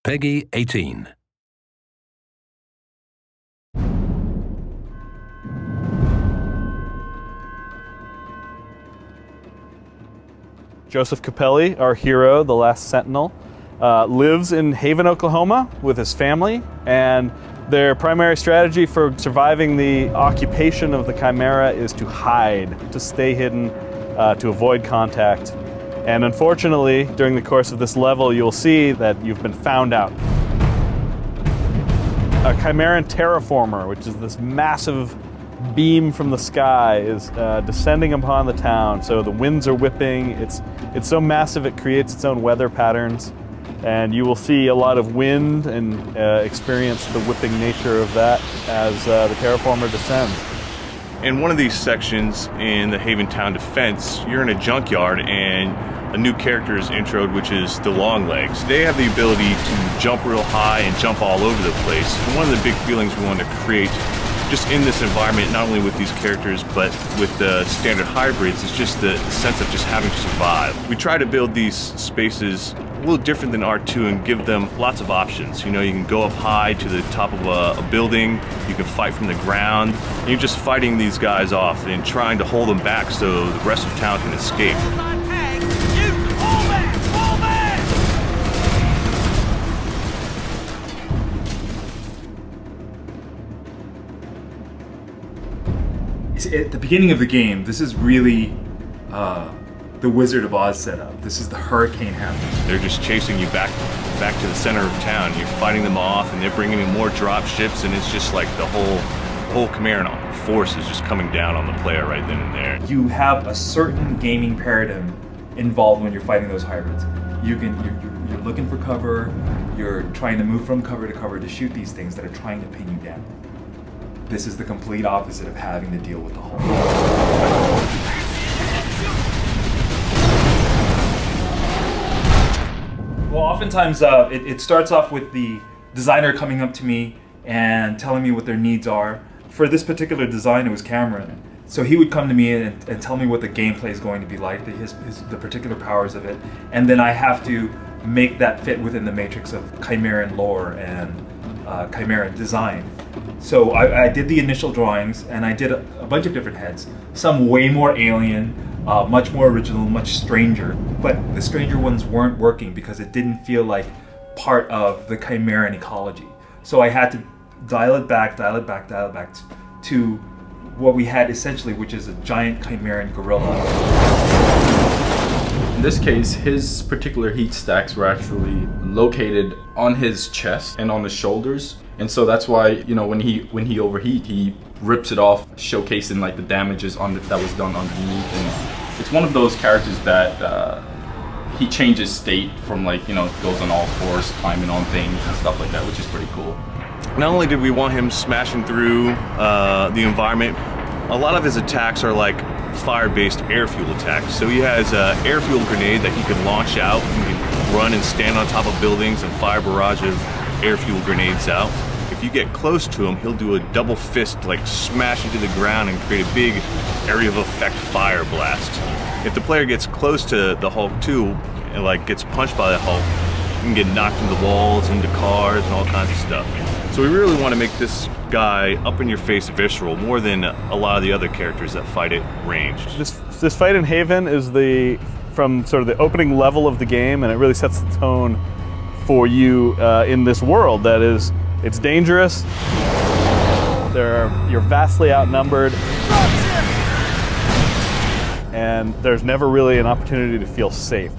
Peggy 18. Joseph Capelli, our hero, the last sentinel, lives in Haven, Oklahoma with his family, and their primary strategy for surviving the occupation of the Chimera is to hide, to stay hidden, to avoid contact. And unfortunately, during the course of this level, you'll see that you've been found out. A Chimeran terraformer, which is this massive beam from the sky, is descending upon the town. So the winds are whipping. It's so massive it creates its own weather patterns. And you will see a lot of wind and experience the whipping nature of that as the terraformer descends. In one of these sections in the Haven Town Defense, you're in a junkyard and a new character is introed, which is the Longlegs. They have the ability to jump real high and jump all over the place. And one of the big feelings we wanted to create just in this environment, not only with these characters, but with the standard hybrids, is just the sense of just having to survive. We try to build these spaces a little different than R2 and give them lots of options. You know, you can go up high to the top of a building, you can fight from the ground, and you're just fighting these guys off and trying to hold them back so the rest of town can escape. At the beginning of the game, this is really the Wizard of Oz setup. This is the hurricane happening. They're just chasing you back to the center of town. You're fighting them off, and they're bringing in more drop ships, and it's just like the whole Chimeran force is just coming down on the player right then and there. You have a certain gaming paradigm involved when you're fighting those hybrids. You're looking for cover. You're trying to move from cover to cover to shoot these things that are trying to pin you down. This is the complete opposite of having to deal with the whole. Well, oftentimes it starts off with the designer coming up to me and telling me what their needs are. For this particular design, it was Cameron. So he would come to me and tell me what the gameplay is going to be like, the particular powers of it, and then I have to make that fit within the matrix of Chimeran lore and Chimeran design. So I did the initial drawings, and I did a bunch of different heads. Some way more alien, much more original, much stranger. But the stranger ones weren't working because it didn't feel like part of the Chimeran ecology. So I had to dial it back to what we had essentially, which is a giant Chimeran gorilla. In this case, his particular heat stacks were actually located on his chest and on his shoulders. And so that's why, you know, when he overheat, he rips it off, showcasing like the damages that was done underneath. And it's one of those characters that he changes state from, like, you know, goes on all fours, climbing on things and stuff like that, which is pretty cool. Not only did we want him smashing through the environment, a lot of his attacks are like fire-based air fuel attacks. So he has an air fuel grenade that he can launch out. He can run and stand on top of buildings and fire a barrage of air fuel grenades out. If you get close to him, he'll do a double fist, like smash into the ground and create a big area of effect fire blast. If the player gets close to the Hulk too, and like gets punched by the Hulk, you can get knocked into walls, into cars, and all kinds of stuff. So we really want to make this guy up in your face visceral more than a lot of the other characters that fight at ranged. This fight in Haven is from sort of the opening level of the game, and it really sets the tone for you in this world that is, it's dangerous, you're vastly outnumbered, and there's never really an opportunity to feel safe.